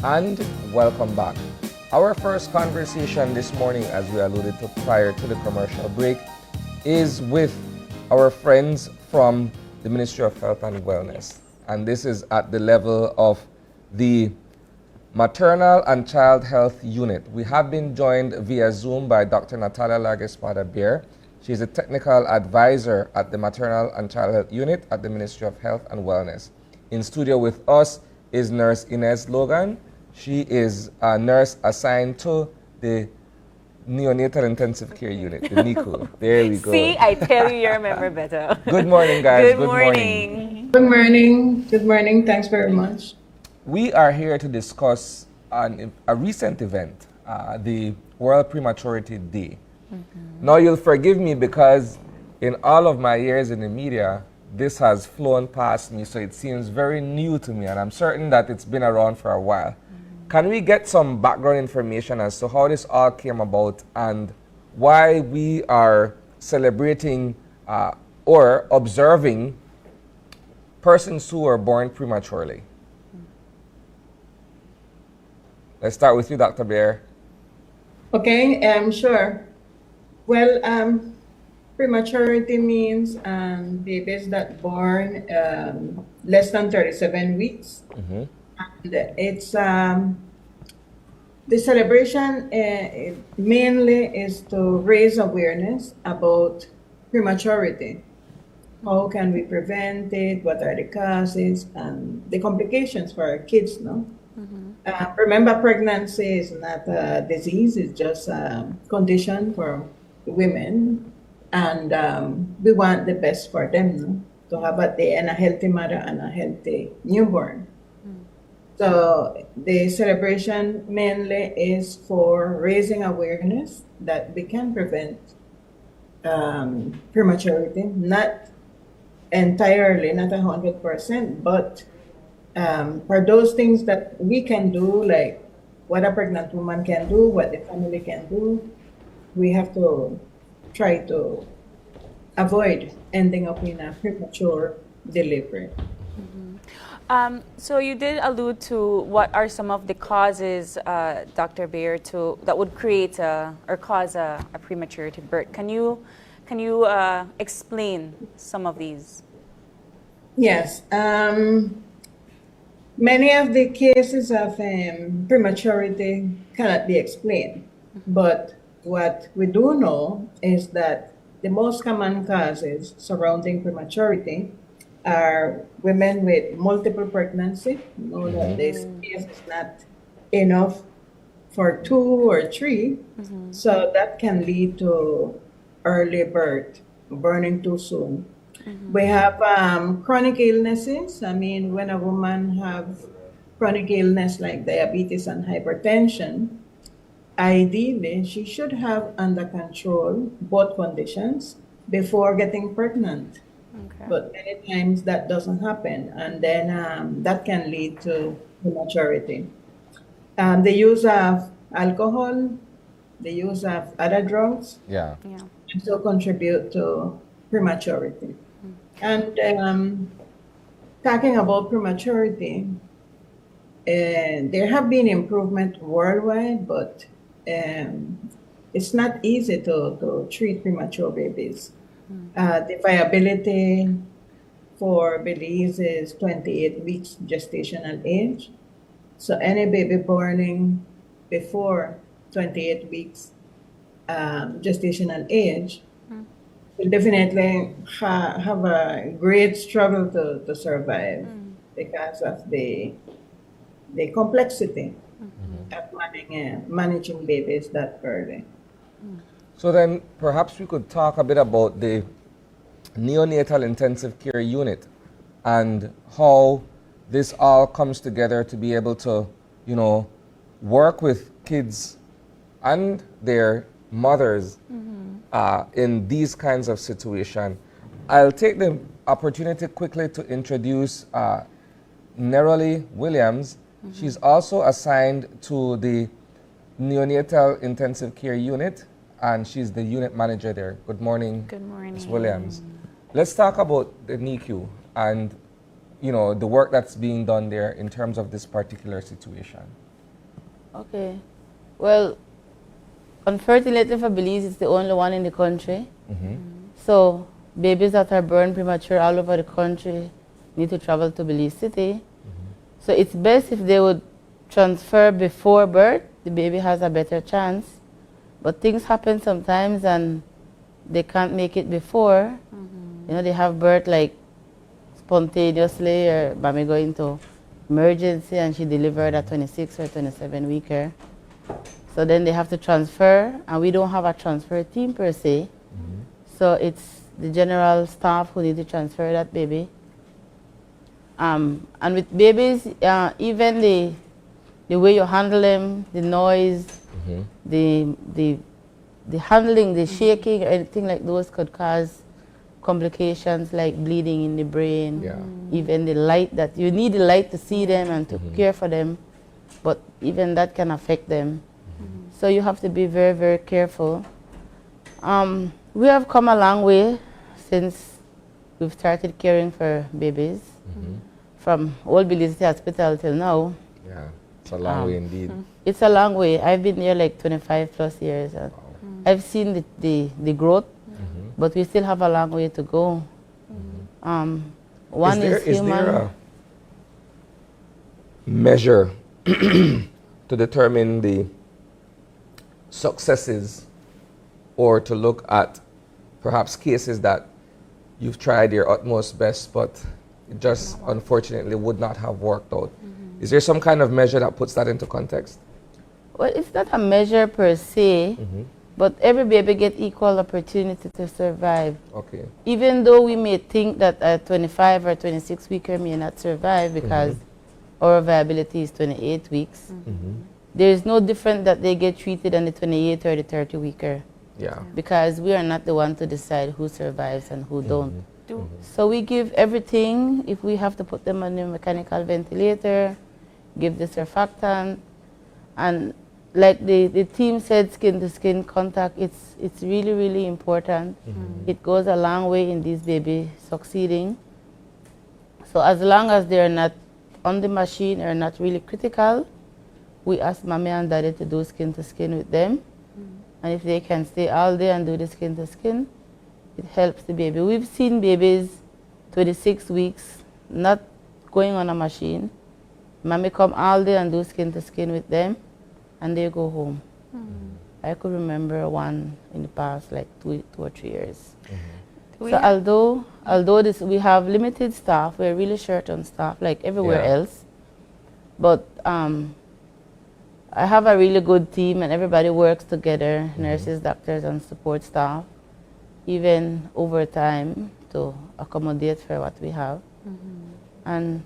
and welcome back. Our first conversation this morning, as we alluded to prior to the commercial break, is with our friends from the Ministry of Health and Wellness. And this is at the level of the Maternal and Child Health Unit. We have been joined via Zoom by Dr. Natalia Lagespada-Beer. She's a technical advisor at the Maternal and Child Health Unit at the Ministry of Health and Wellness. In studio with us is Nurse Inez Logan. She is a nurse assigned to the Neonatal Intensive Care Unit, the NICU. There we go. See, I tell you, you remember better. Good morning, guys. Good morning. Good morning. Good morning. Thanks very much. We are here to discuss a recent event, the World Prematurity Day. Now, you'll forgive me because in all of my years in the media, this has flown past me, so it seems very new to me, and I'm certain that it's been around for a while. Can we get some background information as to how this all came about and why we are celebrating or observing persons who are born prematurely? Let's start with you, Dr. Bear. Okay, sure. Well, prematurity means babies that born less than 37 weeks. And it's the celebration mainly is to raise awareness about prematurity. How can we prevent it? What are the causes and the complications for our kids? No. Remember, pregnancy is not a disease; it's just a condition for women, and we want the best for them, no? To have a healthy mother and a healthy newborn. So the celebration mainly is for raising awareness that we can prevent prematurity, not entirely, not 100%, but for those things that we can do, like what a pregnant woman can do, what the family can do, we have to try to avoid ending up in a premature delivery. So you did allude to what are some of the causes, Dr. Beer, that would create or cause a prematurity birth. Can you explain some of these? Yes. Many of the cases of prematurity cannot be explained, but what we do know is that the most common causes surrounding prematurity are women with multiple pregnancy. You know that this space is not enough for 2 or 3, so that can lead to early birth, burning too soon. We have chronic illnesses. I mean, when a woman have chronic illness like diabetes and hypertension, ideally she should have under control both conditions before getting pregnant. Okay. But many times that doesn't happen, and then that can lead to prematurity. The use of alcohol, the use of other drugs, Yeah. also contribute to prematurity. And talking about prematurity, there have been improvement worldwide, but it's not easy to treat premature babies. The viability for Belize is 28 weeks gestational age. So any baby born before 28 weeks gestational age will definitely have a great struggle to survive because of the complexity of managing babies that early. So then perhaps we could talk a bit about the Neonatal Intensive Care Unit and how this all comes together to be able to, work with kids and their mothers in these kinds of situations. I'll take the opportunity quickly to introduce Neroli Williams. She's also assigned to the Neonatal Intensive Care Unit, and she's the unit manager there. Good morning, Good morning. Ms. Williams. Let's talk about the NICU and the work that's being done there in terms of this particular situation. Okay. Well, unfortunately for Belize, it's the only one in the country. So babies that are born premature all over the country need to travel to Belize City. So it's best if they would transfer before birth. The baby has a better chance. But things happen sometimes and they can't make it before. You know, they have birth like spontaneously, or mommy going to emergency and she delivered at 26 or 27 weeker. So then they have to transfer, and we don't have a transfer team per se. So it's the general staff who need to transfer that baby. And with babies, even the way you handle them, the noise, the handling, the shaking, or anything like those could cause complications like bleeding in the brain. Even the light, that you need the light to see them and to care for them, but even that can affect them. So you have to be very, very careful. We have come a long way since we've started caring for babies, from Old Belize Hospital till now. Yeah, it's a long way indeed. It's a long way. I've been there like 25 plus years. I've seen the growth, but we still have a long way to go. One is Is human. there a measure to determine the successes, or to look at perhaps cases that you've tried your utmost best, but it just unfortunately would not have worked out? Is there some kind of measure that puts that into context? Well, it's not a measure per se, but every baby gets equal opportunity to survive. Okay. Even though we may think that a 25 or 26 weeker may not survive because our viability is 28 weeks, there is no different that they get treated on the 28 or the 30 weeker. Yeah. Because we are not the one to decide who survives and who don't. So we give everything. If we have to put them on a mechanical ventilator, give the surfactant, and like the team said, skin-to-skin contact, it's really, really important. It goes a long way in these babies succeeding. So as long as they're not on the machine or not really critical, we ask mommy and daddy to do skin-to-skin with them. And if they can stay all day and do the skin-to-skin, it helps the baby. We've seen babies 26 weeks not going on a machine. Mommy come all day and do skin-to-skin with them, and they go home. I could remember one in the past, like two or 3 years. So although we have limited staff, we're really short on staff, like everywhere else. But I have a really good team, and everybody works together, nurses, doctors, and support staff, even overtime to accommodate for what we have. And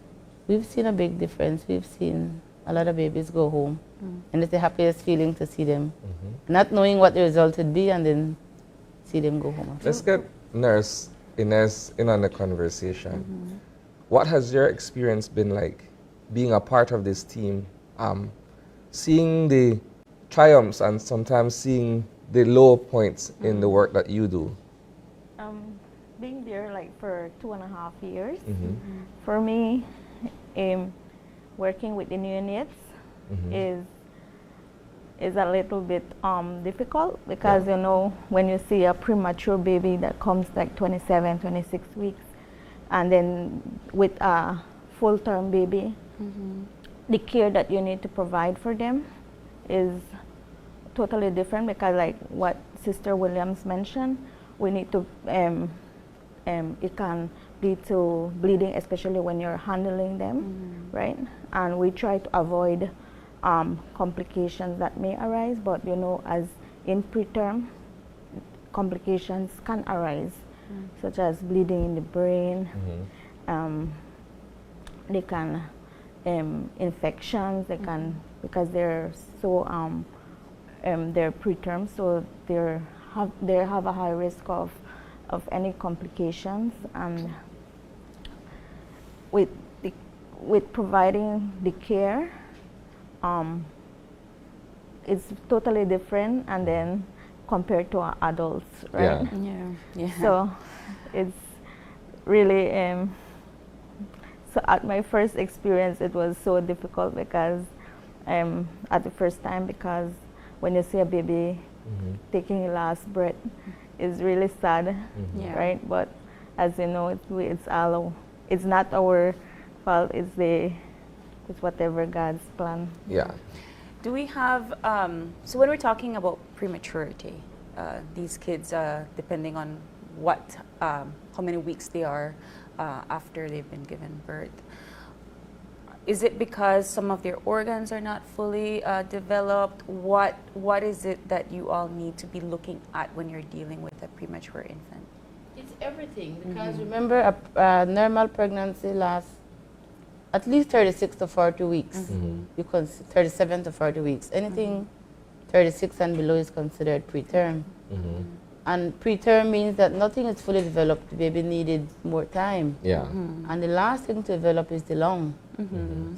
we've seen a big difference. We've seen a lot of babies go home, and it's the happiest feeling to see them, not knowing what the result would be, and then see them go home. Let's get Nurse Inez in on the conversation. What has your experience been like being a part of this team, seeing the triumphs and sometimes seeing the low points in the work that you do? Being there like for 2.5 years, for me, working with the neonates is a little bit difficult, because you know, when you see a premature baby that comes like 27, 26 weeks, and then with a full-term baby, the care that you need to provide for them is totally different, because like what Sister Williams mentioned, we need to, it can lead to bleeding, especially when you're handling them, right? And we try to avoid complications that may arise, but you know, as in preterm, complications can arise, such as bleeding in the brain. They can infections. They can, because they're so they're preterm, so they have a high risk of any complications. And with providing the care, it's totally different, and then compared to our adults, right? So it's really so at my first experience, it was so difficult, because at the first time, because when you see a baby taking your last breath, it's really sad, Yeah. right? But as you know, it's not our fault. It's whatever God's plan. Yeah. Do we have, so when we're talking about prematurity, these kids, depending on how many weeks they are after they've been given birth, is it because some of their organs are not fully developed? What is it that you all need to be looking at when you're dealing with a premature infant? It's everything, because remember, a normal pregnancy lasts at least 36 to 40 weeks. You can 37 to 40 weeks. Anything 36 and below is considered preterm. And preterm means that nothing is fully developed. The baby needed more time. Yeah. And the last thing to develop is the lung.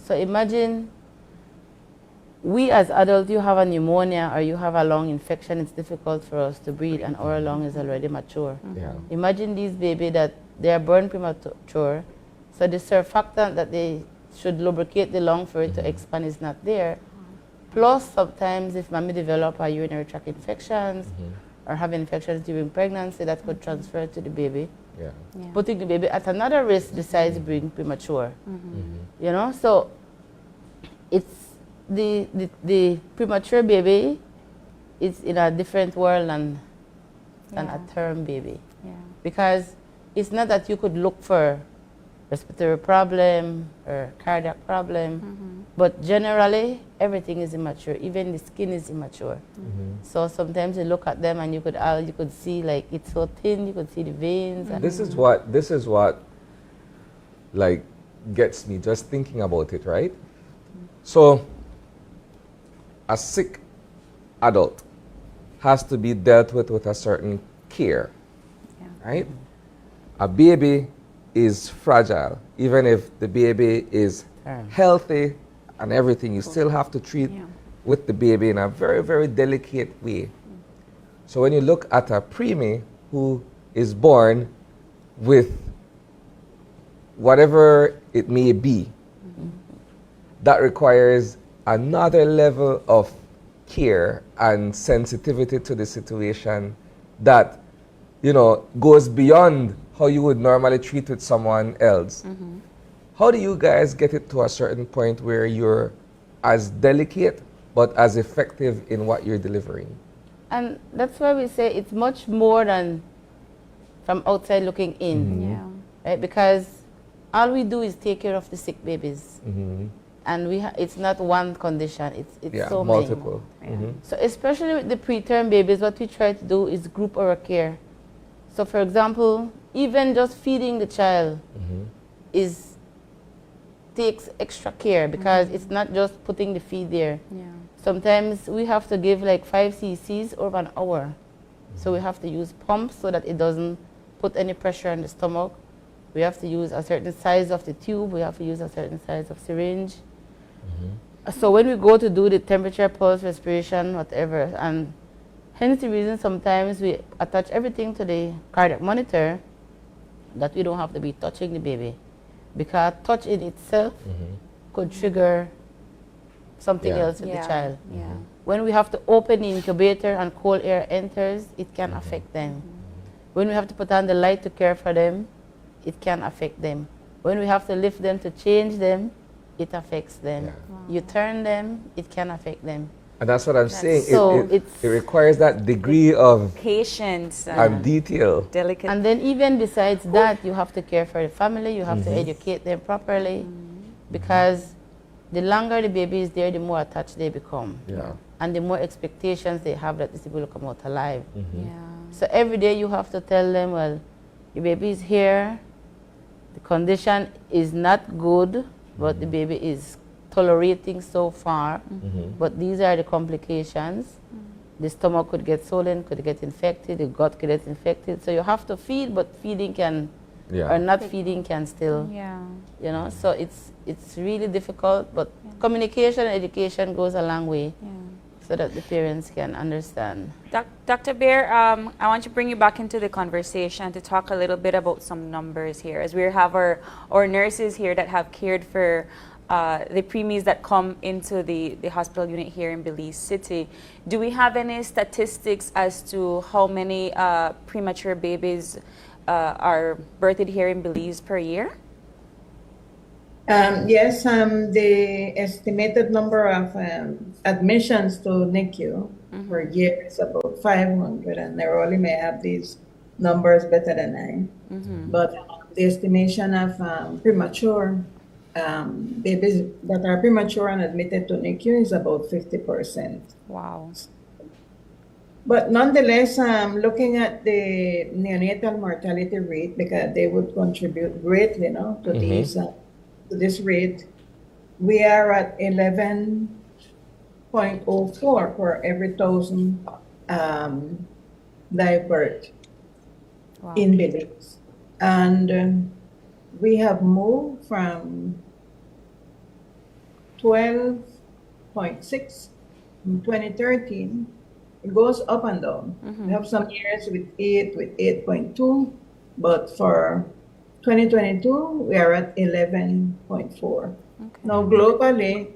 So imagine, we as adults, you have a pneumonia or you have a lung infection, it's difficult for us to breathe, and our lung is already mature. Yeah. Imagine these baby that they are born premature, so the surfactant that they should lubricate the lung for it to expand is not there. Plus, sometimes if mommy develop a urinary tract infections or have infections during pregnancy, that could transfer to the baby, Yeah. Yeah. putting the baby at another risk besides being premature. You know, so it's the premature baby is in a different world than a term baby, Yeah. because it's not that you could look for respiratory problem or cardiac problem, but generally everything is immature. Even the skin is immature. So sometimes you look at them and you could see like it's so thin. You could see the veins. And This is what like gets me just thinking about it, right? So a sick adult has to be dealt with a certain care, right? A baby is fragile. Even if the baby is healthy and everything, you still have to treat with the baby in a very, very delicate way. So when you look at a preemie who is born with whatever it may be, that requires another level of care and sensitivity to the situation that, you know, goes beyond how you would normally treat with someone else. How do you guys get it to a certain point where you're as delicate but as effective in what you're delivering? And that's why we say it's much more than from outside looking in, Yeah. right? Because all we do is take care of the sick babies, and it's not one condition; it's so multiple. many. So especially with the preterm babies, what we try to do is group our care. So for example, even just feeding the child takes extra care, because it's not just putting the feed there. Yeah. Sometimes we have to give like 5 cc's over an hour. So we have to use pumps so that it doesn't put any pressure on the stomach. We have to use a certain size of the tube. We have to use a certain size of syringe. So when we go to do the temperature, pulse, respiration, whatever, and hence the reason sometimes we attach everything to the cardiac monitor, that we don't have to be touching the baby, because touch in itself could trigger something else with the child. Yeah. When we have to open the incubator and cold air enters, it can affect them. When we have to put on the light to care for them, it can affect them. When we have to lift them to change them, it affects them. You turn them, it can affect them. And that's what I'm saying. So It requires that degree of Patience and detail. delicate. And then even besides that, you have to care for the family, you have to educate them properly, because the longer the baby is there, the more attached they become. Yeah. And the more expectations they have that this baby will come out alive. Yeah. So every day you have to tell them, well, your baby is here, the condition is not good, but the baby is tolerating so far, but these are the complications. The stomach could get swollen, could get infected, the gut could get infected. So you have to feed, but feeding can, or not feeding can still, you know. So it's really difficult, but communication and education goes a long way, so that the parents can understand. Dr. Bear, I want to bring you back into the conversation to talk a little bit about some numbers here, as we have our nurses here that have cared for the preemies that come into the hospital unit here in Belize City. Do we have any statistics as to how many premature babies are birthed here in Belize per year? Yes, the estimated number of admissions to NICU per year is about 500, and Neroli may have these numbers better than I. But the estimation of premature babies that are premature and admitted to NICU is about 50%. Wow. But nonetheless, looking at the neonatal mortality rate, because they would contribute greatly, to these to this rate, we are at 11.04 for every 1,000 live birth in Belize. And we have moved from 12.6 in 2013. It goes up and down. We have some years with 8, with 8.2, but for 2022, we are at 11.4. Now, globally,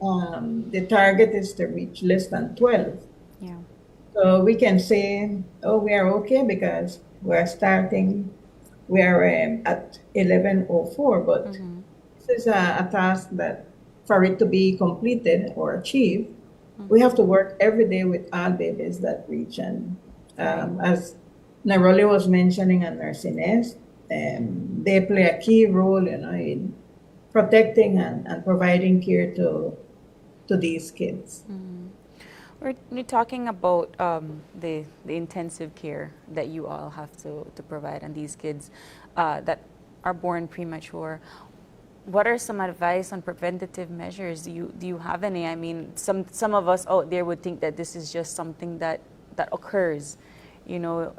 the target is to reach less than 12. Yeah. So we can say, oh, we are okay because we are at 11.04, but this is a task that for it to be completed or achieved, we have to work every day with all babies that reach. And as Neroli was mentioning and Nurse Ines, they play a key role, in protecting and providing care to these kids. We're talking about the intensive care that you all have to provide on these kids that are born premature. What are some advice on preventative measures? Do you have any? I mean, some of us out there would think that this is just something that occurs. I know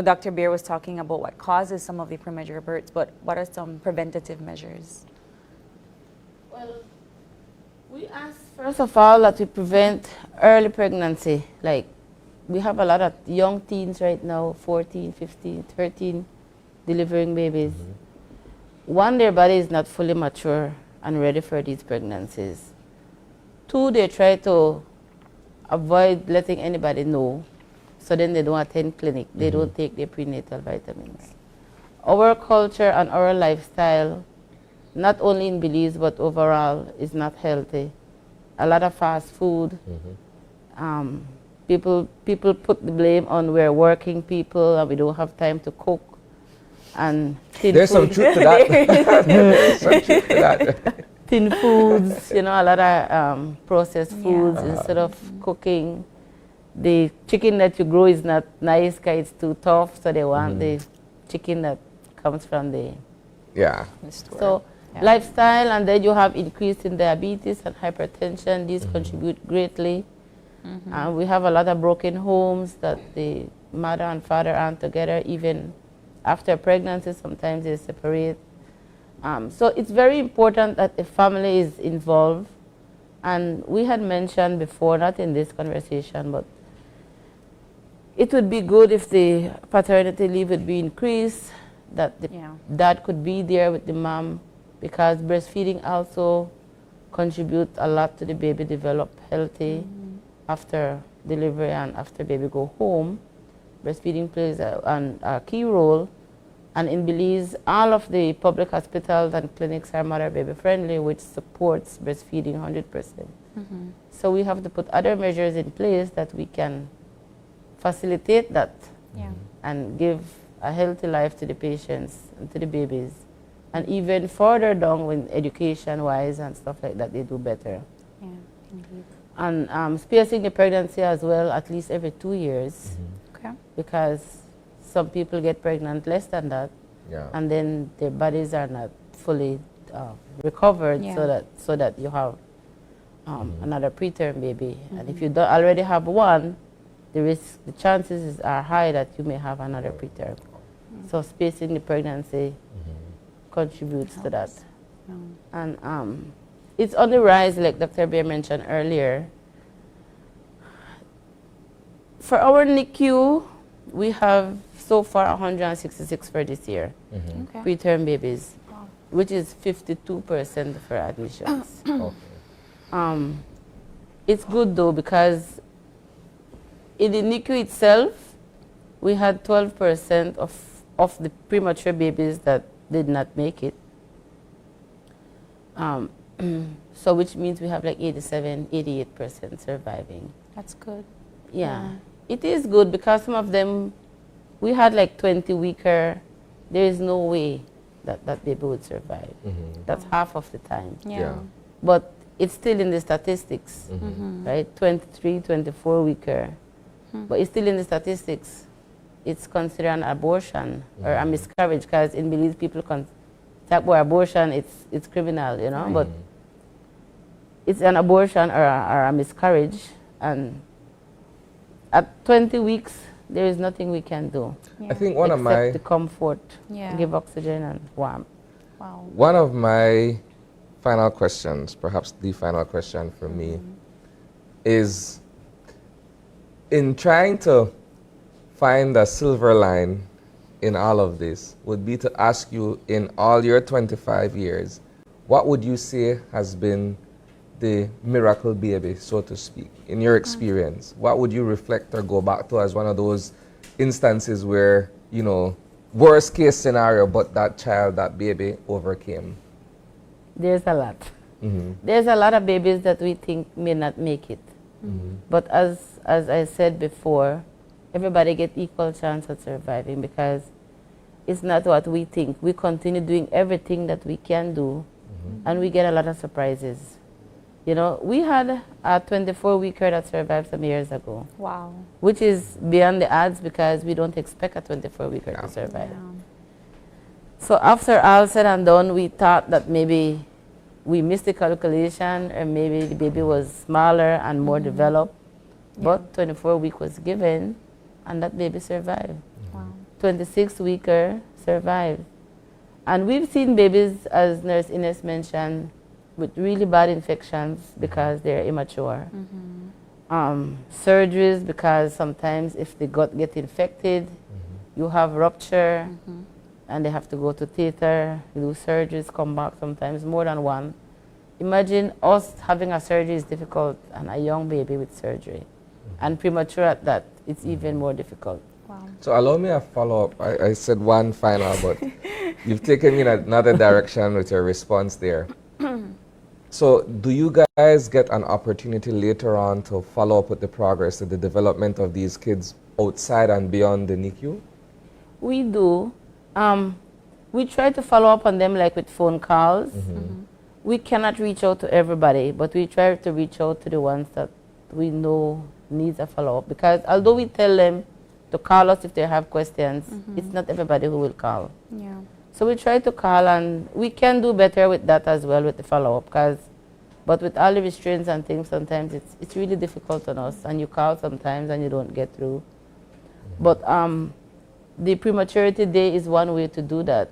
Dr. Beer was talking about what causes some of the premature births, but what are some preventative measures? Well, we ask first of all that we prevent early pregnancy. Like, we have a lot of young teens right now, 14, 15, 13, delivering babies. One, their body is not fully mature and ready for these pregnancies. Two, they try to avoid letting anybody know, so then they don't attend clinic. They don't take their prenatal vitamins. Our culture and our lifestyle, not only in Belize but overall, is not healthy. A lot of fast food. People put the blame on we're working people and we don't have time to cook. And there's some truth to that. There's some truth to that. Thin foods, a lot of processed foods instead of cooking. The chicken that you grow is not nice because it's too tough, so they want the chicken that comes from the store. So lifestyle, and then you have increase in diabetes and hypertension. These contribute greatly. And we have a lot of broken homes that the mother and father aren't together, even after pregnancy. Sometimes they separate. So it's very important that the family is involved. And we had mentioned before, not in this conversation, but it would be good if the paternity leave would be increased, that the dad could be there with the mom, because breastfeeding also contributes a lot to the baby develop healthy after delivery and after baby go home. Breastfeeding plays a key role. And in Belize, all of the public hospitals and clinics are mother-baby friendly, which supports breastfeeding 100%. So we have to put other measures in place that we can facilitate that and give a healthy life to the patients and to the babies. And even further down with education-wise and stuff like that, they do better. Yeah, indeed. And spacing the pregnancy as well, at least every 2 years. Because some people get pregnant less than that, and then their bodies are not fully recovered, so that you have another preterm baby. And if you don't already have one, the chances are high that you may have another preterm. So spacing the pregnancy contributes to that. And it's on the rise, like Dr. Beer mentioned earlier. For our NICU, we have so far 166 for this year, preterm babies. which is 52% for admissions. Okay. It's good though because in the NICU itself, we had 12% of the premature babies that did not make it. So which means we have like 87, 88% surviving. That's good. Yeah. It is good because some of them, we had like 20 weaker. There is no way that that baby would survive. That's half of the time. Yeah. But it's still in the statistics, right? 23, 24 weaker. But it's still in the statistics. It's considered an abortion or a miscarriage because in Belize people talk about abortion, it's criminal, you know, but it's an abortion or a miscarriage, and at 20 weeks, there is nothing we can do. I think one of except my the comfort, Yeah. give oxygen and warmth. Wow. one of my final questions, perhaps the final question for me, is in trying to find a silver line in all of this would be to ask you, in all your 25 years, what would you say has been the miracle baby, so to speak, in your experience? What would you reflect or go back to as one of those instances where, you know, worst case scenario, but that child, that baby overcame? There's a lot. There's a lot of babies that we think may not make it. But as I said before, everybody get equal chance at surviving because it's not what we think. We continue doing everything that we can do, and we get a lot of surprises. You know, we had a 24-weeker that survived some years ago, Wow. which is beyond the odds because we don't expect a 24-weeker to survive. So after all said and done, we thought that maybe we missed the calculation or maybe the baby was smaller and more developed. But 24-week was given and that baby survived. Wow. 26-weeker survived. And we've seen babies, as Nurse Ines mentioned, with really bad infections because they're immature. Surgeries because sometimes if the gut gets infected, you have rupture and they have to go to theater, do surgeries, come back sometimes more than one. Imagine us having a surgery is difficult and a young baby with surgery. And premature at that, it's even more difficult. Wow. So allow me a follow-up. I said one final, but you've taken me in another direction with your response there. So do you guys get an opportunity later on to follow up with the progress of the development of these kids outside and beyond the NICU? We do. We try to follow up on them like with phone calls. We cannot reach out to everybody, but we try to reach out to the ones that we know needs a follow-up. Because although we tell them to call us if they have questions, it's not everybody who will call. Yeah. So we try to call, and we can do better with that as well with the follow-up. But with all the restraints and things, sometimes it's really difficult on us. And you call sometimes and you don't get through. But the prematurity day is one way to do that.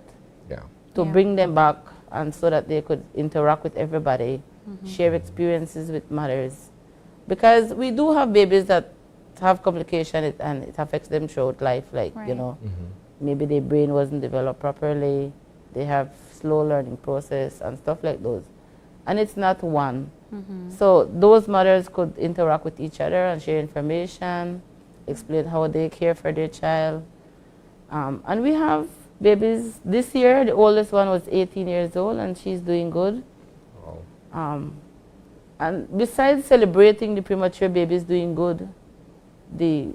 Yeah. To bring them back and so that they could interact with everybody, share experiences with mothers. Because we do have babies that have complications and it affects them throughout life, like, you know, maybe their brain wasn't developed properly, they have slow learning process and stuff like those. And it's not one. So those mothers could interact with each other and share information, explain how they care for their child. And we have babies. This year, the oldest one was 18 years old and she's doing good. Wow. And besides celebrating the premature babies doing good, the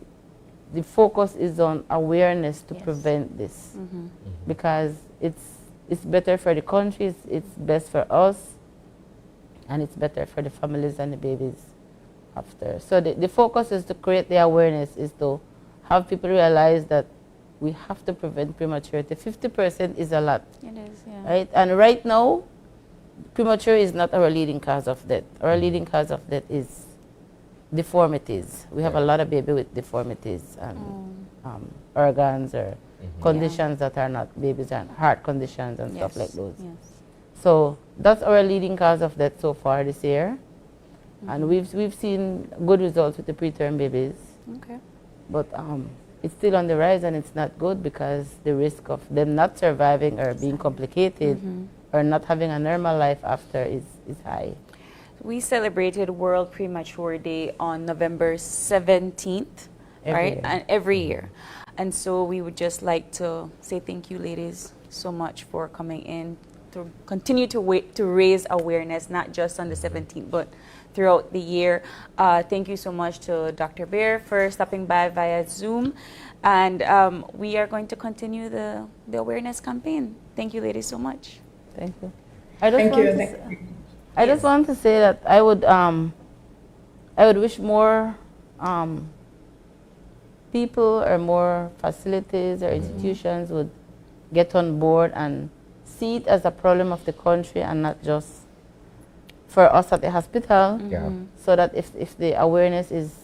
focus is on awareness to prevent this. Because it's better for the country, it's best for us, and it's better for the families and the babies after. So the focus is to create the awareness, is to have people realize that we have to prevent prematurity. 50% is a lot. It is, yeah. Right? And right now, premature is not our leading cause of death. Our leading cause of death is deformities. We have a lot of babies with deformities and organs or conditions that are not babies, and heart conditions and stuff like those. Yes. So that's our leading cause of death so far this year. And we've seen good results with the preterm babies. Okay. But it's still on the rise, and it's not good because the risk of them not surviving or being complicated or not having a normal life after is high. We celebrated World Premature Day on November 17th, right? Year. And every year. And so we would just like to say thank you, ladies, so much for coming in to continue to raise awareness, not just on the 17th, but throughout the year. Thank you so much to Dr. Bear for stopping by via Zoom. And we are going to continue the awareness campaign. Thank you, ladies, so much. Thank you. Thank you. I just want to say that I would wish more people or more facilities or institutions would get on board and see it as a problem of the country and not just for us at the hospital. Yeah. So that if the awareness is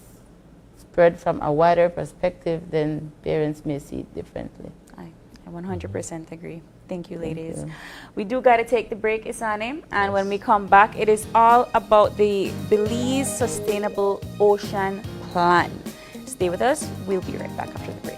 spread from a wider perspective, then parents may see it differently. I 100% agree. Thank you, Thank ladies. you. We do got to take the break, Isane. And when we come back, it is all about the Belize Sustainable Ocean Plan. Stay with us. We'll be right back after the break.